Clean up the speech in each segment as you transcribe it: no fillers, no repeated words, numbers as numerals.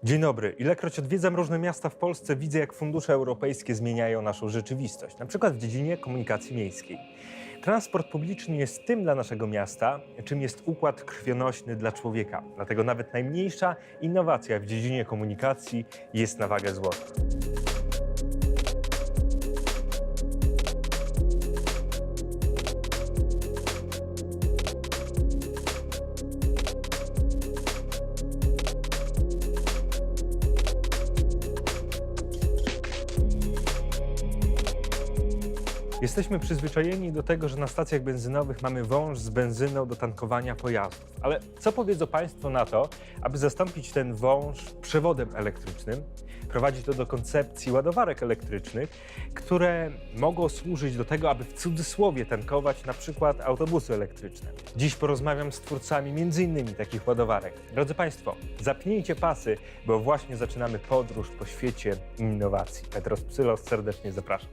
Dzień dobry. Ilekroć odwiedzam różne miasta w Polsce, widzę, jak fundusze europejskie zmieniają naszą rzeczywistość, na przykład w dziedzinie komunikacji miejskiej. Transport publiczny jest tym dla naszego miasta, czym jest układ krwionośny dla człowieka. Dlatego nawet najmniejsza innowacja w dziedzinie komunikacji jest na wagę złota. Jesteśmy przyzwyczajeni do tego, że na stacjach benzynowych mamy wąż z benzyną do tankowania pojazdów. Ale co powiedzą Państwo na to, aby zastąpić ten wąż przewodem elektrycznym, prowadzić to do koncepcji ładowarek elektrycznych, które mogą służyć do tego, aby w cudzysłowie tankować na przykład autobusy elektryczne. Dziś porozmawiam z twórcami m.in. takich ładowarek. Drodzy Państwo, zapnijcie pasy, bo właśnie zaczynamy podróż po świecie innowacji. Petros Psylos serdecznie zapraszam.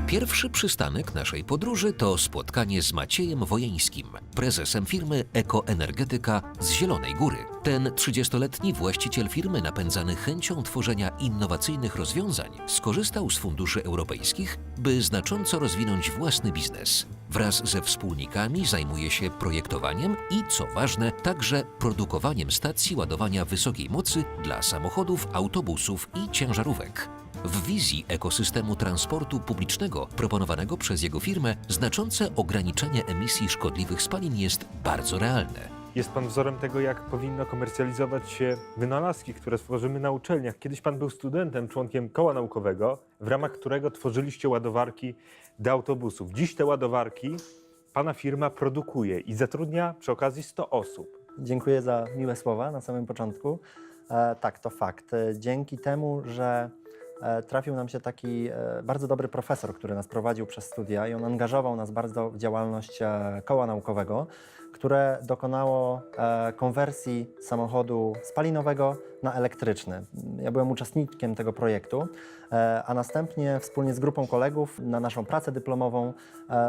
Pierwszy przystanek naszej podróży to spotkanie z Maciejem Wojeńskim, prezesem firmy Ekoenergetyka z Zielonej Góry. Ten 30-letni właściciel firmy, napędzany chęcią tworzenia innowacyjnych rozwiązań, skorzystał z funduszy europejskich, by znacząco rozwinąć własny biznes. Wraz ze wspólnikami zajmuje się projektowaniem i, co ważne, także produkowaniem stacji ładowania wysokiej mocy dla samochodów, autobusów i ciężarówek. W wizji ekosystemu transportu publicznego proponowanego przez jego firmę znaczące ograniczenie emisji szkodliwych spalin jest bardzo realne. Jest Pan wzorem tego, jak powinno komercjalizować się wynalazki, które tworzymy na uczelniach. Kiedyś Pan był studentem, członkiem koła naukowego, w ramach którego tworzyliście ładowarki do autobusów. Dziś te ładowarki Pana firma produkuje i zatrudnia przy okazji 100 osób. Dziękuję za miłe słowa na samym początku. Tak, to fakt. Dzięki temu, że trafił nam się taki bardzo dobry profesor, który nas prowadził przez studia i on angażował nas bardzo w działalność koła naukowego, które dokonało konwersji samochodu spalinowego na elektryczny. Ja byłem uczestnikiem tego projektu, a następnie wspólnie z grupą kolegów na naszą pracę dyplomową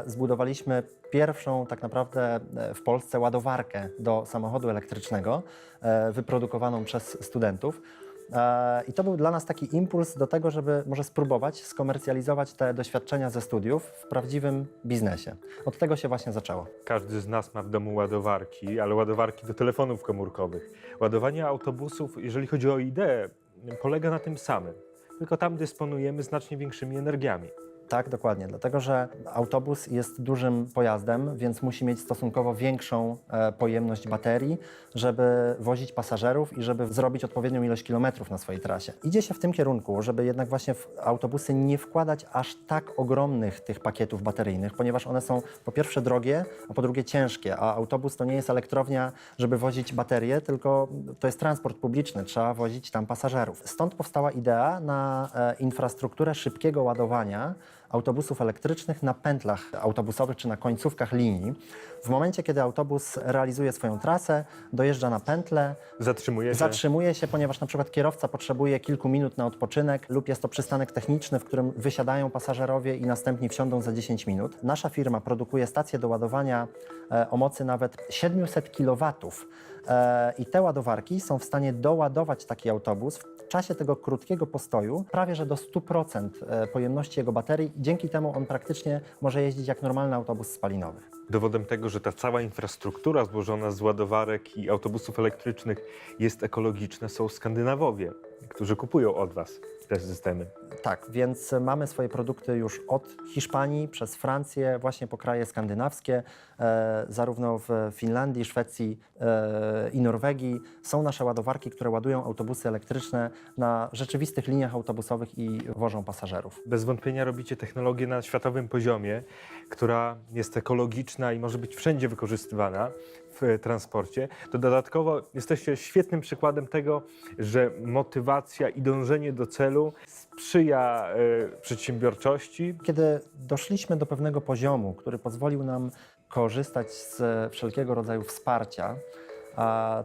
zbudowaliśmy pierwszą tak naprawdę w Polsce ładowarkę do samochodu elektrycznego wyprodukowaną przez studentów. I to był dla nas taki impuls do tego, żeby może spróbować skomercjalizować te doświadczenia ze studiów w prawdziwym biznesie. Od tego się właśnie zaczęło. Każdy z nas ma w domu ładowarki, ale ładowarki do telefonów komórkowych. Ładowanie autobusów, jeżeli chodzi o ideę, polega na tym samym. Tylko tam dysponujemy znacznie większymi energiami. Tak, dokładnie, dlatego że autobus jest dużym pojazdem, więc musi mieć stosunkowo większą pojemność baterii, żeby wozić pasażerów i żeby zrobić odpowiednią ilość kilometrów na swojej trasie. Idzie się w tym kierunku, żeby jednak właśnie w autobusy nie wkładać aż tak ogromnych tych pakietów bateryjnych, ponieważ one są po pierwsze drogie, a po drugie ciężkie, a autobus to nie jest elektrownia, żeby wozić baterie, tylko to jest transport publiczny, trzeba wozić tam pasażerów. Stąd powstała idea na infrastrukturę szybkiego ładowania autobusów elektrycznych na pętlach autobusowych czy na końcówkach linii. W momencie, kiedy autobus realizuje swoją trasę, dojeżdża na pętlę, zatrzymuje się, ponieważ na przykład kierowca potrzebuje kilku minut na odpoczynek lub jest to przystanek techniczny, w którym wysiadają pasażerowie i następnie wsiądą za 10 minut. Nasza firma produkuje stacje do ładowania o mocy nawet 700 kW i te ładowarki są w stanie doładować taki autobus w czasie tego krótkiego postoju prawie że do 100% pojemności jego baterii. Dzięki temu on praktycznie może jeździć jak normalny autobus spalinowy. Dowodem tego, że ta cała infrastruktura złożona z ładowarek i autobusów elektrycznych jest ekologiczna, są Skandynawowie, którzy kupują od Was te systemy. Tak, więc mamy swoje produkty już od Hiszpanii, przez Francję, właśnie po kraje skandynawskie, zarówno w Finlandii, Szwecji i Norwegii są nasze ładowarki, które ładują autobusy elektryczne na rzeczywistych liniach autobusowych i wożą pasażerów. Bez wątpienia robicie technologię na światowym poziomie, która jest ekologiczna i może być wszędzie wykorzystywana w transporcie. To dodatkowo jesteście świetnym przykładem tego, że motywacja i dążenie do celu sprzyja przedsiębiorczości. Kiedy doszliśmy do pewnego poziomu, który pozwolił nam korzystać z wszelkiego rodzaju wsparcia,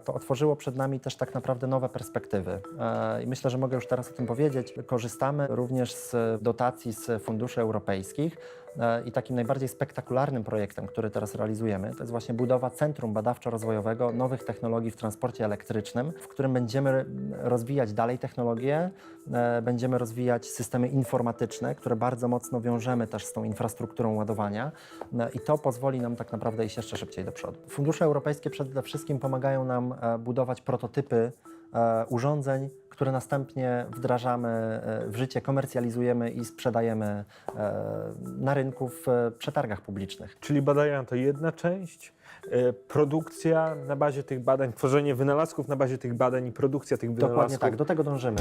to otworzyło przed nami też tak naprawdę nowe perspektywy. I myślę, że mogę już teraz o tym powiedzieć. Korzystamy również z dotacji z funduszy europejskich I takim najbardziej spektakularnym projektem, który teraz realizujemy, to jest właśnie budowa Centrum Badawczo-Rozwojowego Nowych Technologii w Transporcie Elektrycznym, w którym będziemy rozwijać dalej technologie, będziemy rozwijać systemy informatyczne, które bardzo mocno wiążemy też z tą infrastrukturą ładowania i to pozwoli nam tak naprawdę iść jeszcze szybciej do przodu. Fundusze europejskie przede wszystkim pomagają nam budować prototypy urządzeń, które następnie wdrażamy w życie, komercjalizujemy i sprzedajemy na rynku w przetargach publicznych. Czyli badania to jedna część, produkcja na bazie tych badań, tworzenie wynalazków na bazie tych badań i produkcja tych wynalazków. Dokładnie tak, do tego dążymy.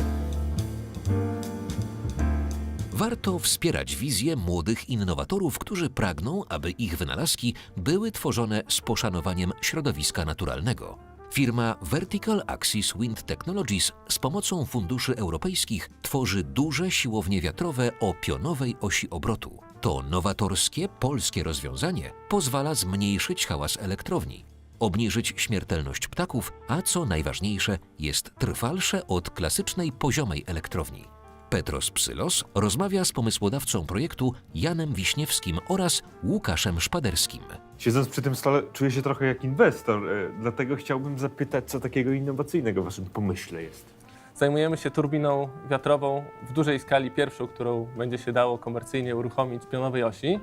Warto wspierać wizję młodych innowatorów, którzy pragną, aby ich wynalazki były tworzone z poszanowaniem środowiska naturalnego. Firma Vertical Axis Wind Technologies z pomocą funduszy europejskich tworzy duże siłownie wiatrowe o pionowej osi obrotu. To nowatorskie, polskie rozwiązanie pozwala zmniejszyć hałas elektrowni, obniżyć śmiertelność ptaków, a co najważniejsze, jest trwalsze od klasycznej poziomej elektrowni. Petros Psylos rozmawia z pomysłodawcą projektu Janem Wiśniewskim oraz Łukaszem Szpaderskim. Siedząc przy tym stole czuję się trochę jak inwestor, dlatego chciałbym zapytać, co takiego innowacyjnego w waszym pomyśle jest. Zajmujemy się turbiną wiatrową w dużej skali, pierwszą, którą będzie się dało komercyjnie uruchomić pionowej osi.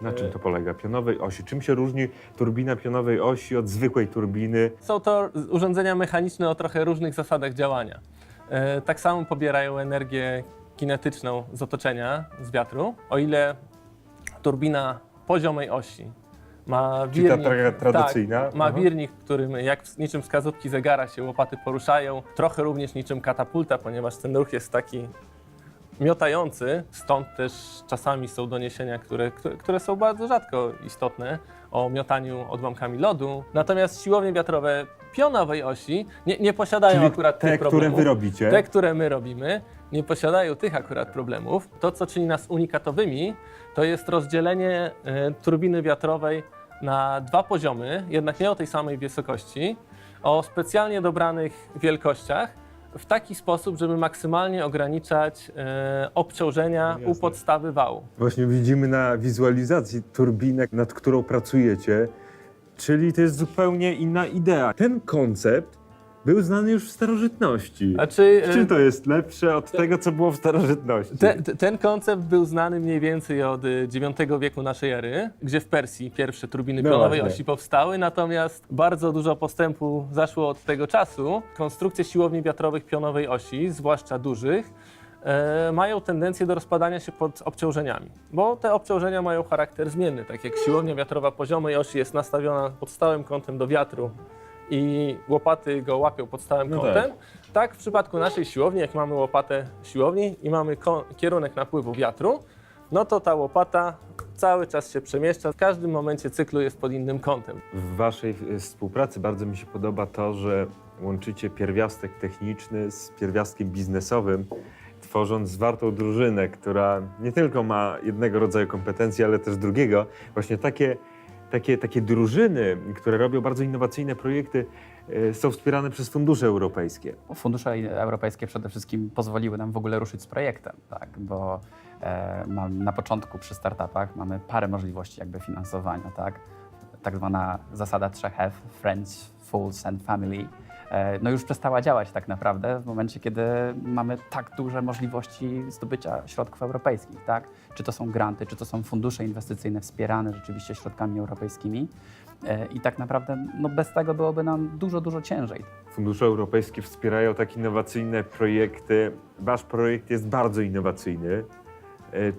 Na czym to polega? Pionowej osi. Czym się różni turbina pionowej osi od zwykłej turbiny? Są to urządzenia mechaniczne o trochę różnych zasadach działania. Tak samo pobierają energię kinetyczną z otoczenia, z wiatru. O ile turbina poziomej osi ma Czyli ta wirnik, tradycyjna? tak, ma Aha. wirnik, którym jak niczym wskazówki zegara się łopaty poruszają, trochę również niczym katapulta, ponieważ ten ruch jest taki miotający, stąd też czasami są doniesienia, które są bardzo rzadko istotne, o miotaniu odłamkami lodu. Natomiast siłownie wiatrowe pionowej osi nie posiadają Czyli akurat te, tych problemów. które wy robicie? Te, które my robimy, nie posiadają tych akurat problemów. To, co czyni nas unikatowymi, to jest rozdzielenie turbiny wiatrowej na dwa poziomy, jednak nie o tej samej wysokości, o specjalnie dobranych wielkościach, w taki sposób, żeby maksymalnie ograniczać obciążenia u podstawy wału. Właśnie widzimy na wizualizacji turbinę, nad którą pracujecie, czyli to jest zupełnie inna idea. Ten koncept był znany już w starożytności. Znaczy, W czym to jest lepsze od tego, co było w starożytności? ten koncept był znany mniej więcej od IX wieku naszej ery, gdzie w Persji pierwsze turbiny No pionowej właśnie. osi powstały, natomiast bardzo dużo postępu zaszło od tego czasu. Konstrukcje siłowni wiatrowych pionowej osi, zwłaszcza dużych, mają tendencję do rozpadania się pod obciążeniami, bo te obciążenia mają charakter zmienny. Tak jak siłownia wiatrowa poziomej osi jest nastawiona pod stałym kątem do wiatru i łopaty go łapią pod stałym No kątem, tak w przypadku naszej siłowni, jak mamy łopatę siłowni i mamy kierunek napływu wiatru, no to ta łopata cały czas się przemieszcza, w każdym momencie cyklu jest pod innym kątem. W waszej współpracy bardzo mi się podoba to, że łączycie pierwiastek techniczny z pierwiastkiem biznesowym, tworząc zwartą drużynę, która nie tylko ma jednego rodzaju kompetencje, ale też drugiego. Właśnie takie drużyny, które robią bardzo innowacyjne projekty, są wspierane przez fundusze europejskie. Fundusze europejskie przede wszystkim pozwoliły nam w ogóle ruszyć z projektem, tak, bo na początku przy startupach mamy parę możliwości jakby finansowania, tak zwana zasada 3F, Friends, Fools and Family, no już przestała działać tak naprawdę w momencie, kiedy mamy tak duże możliwości zdobycia środków europejskich, tak? Czy to są granty, czy to są fundusze inwestycyjne wspierane rzeczywiście środkami europejskimi i tak naprawdę no bez tego byłoby nam dużo ciężej. Fundusze europejskie wspierają tak innowacyjne projekty. Wasz projekt jest bardzo innowacyjny.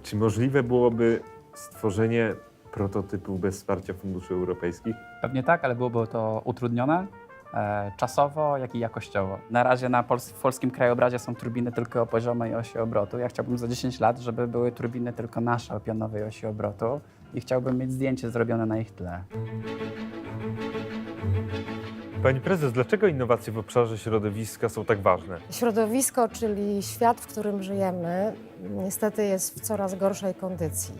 Czy możliwe byłoby stworzenie prototypu bez wsparcia funduszy europejskich? Pewnie tak, ale byłoby to utrudnione czasowo, jak i jakościowo. Na razie w polskim krajobrazie są turbiny tylko o poziomej osi obrotu. Ja chciałbym za 10 lat, żeby były turbiny tylko nasze o pionowej osi obrotu i chciałbym mieć zdjęcie zrobione na ich tle. Pani prezes, dlaczego innowacje w obszarze środowiska są tak ważne? Środowisko, czyli świat, w którym żyjemy, niestety jest w coraz gorszej kondycji.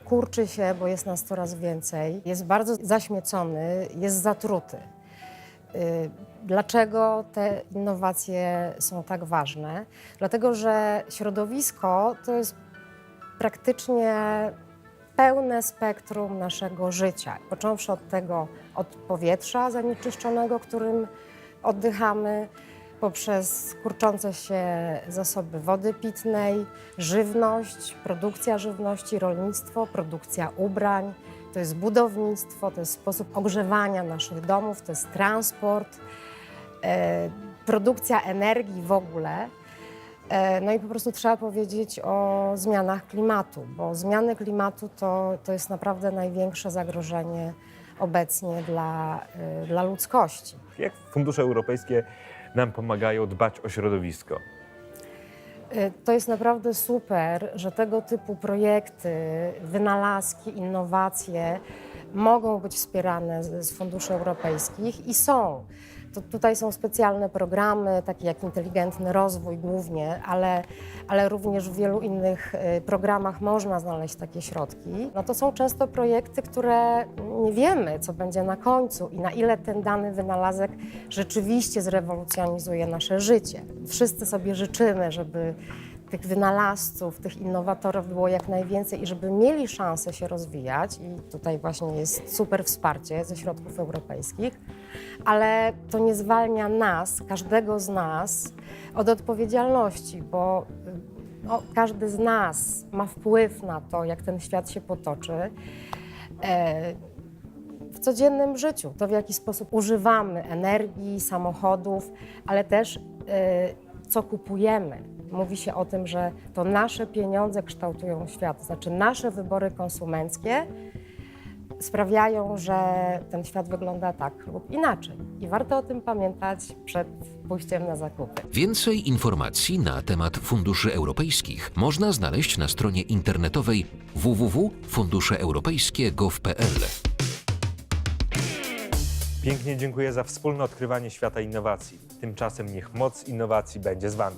Kurczy się, bo jest nas coraz więcej, jest bardzo zaśmiecony, jest zatruty. Dlaczego te innowacje są tak ważne? Dlatego, że środowisko to jest praktycznie pełne spektrum naszego życia. Począwszy od powietrza zanieczyszczonego, którym oddychamy, poprzez kurczące się zasoby wody pitnej, żywność, produkcja żywności, rolnictwo, produkcja ubrań, to jest budownictwo, to jest sposób ogrzewania naszych domów, to jest transport, produkcja energii w ogóle. No i po prostu trzeba powiedzieć o zmianach klimatu, bo zmiany klimatu to jest naprawdę największe zagrożenie obecnie dla ludzkości. Jak fundusze europejskie nam pomagają dbać o środowisko? To jest naprawdę super, że tego typu projekty, wynalazki, innowacje mogą być wspierane z funduszy europejskich i są. Tutaj są specjalne programy, takie jak Inteligentny Rozwój głównie, ale również w wielu innych programach można znaleźć takie środki. No to są często projekty, które nie wiemy, co będzie na końcu i na ile ten dany wynalazek rzeczywiście zrewolucjonizuje nasze życie. Wszyscy sobie życzymy, żeby tych wynalazców, tych innowatorów było jak najwięcej i żeby mieli szansę się rozwijać. I tutaj właśnie jest super wsparcie ze środków europejskich, ale to nie zwalnia nas, każdego z nas od odpowiedzialności, bo każdy z nas ma wpływ na to, jak ten świat się potoczy w codziennym życiu. To, w jaki sposób używamy energii, samochodów, ale też co kupujemy. Mówi się o tym, że to nasze pieniądze kształtują świat, to znaczy nasze wybory konsumenckie sprawiają, że ten świat wygląda tak lub inaczej. I warto o tym pamiętać przed pójściem na zakupy. Więcej informacji na temat funduszy europejskich można znaleźć na stronie internetowej www.funduszeeuropejskie.gov.pl. Pięknie dziękuję za wspólne odkrywanie świata innowacji. Tymczasem niech moc innowacji będzie z Wami.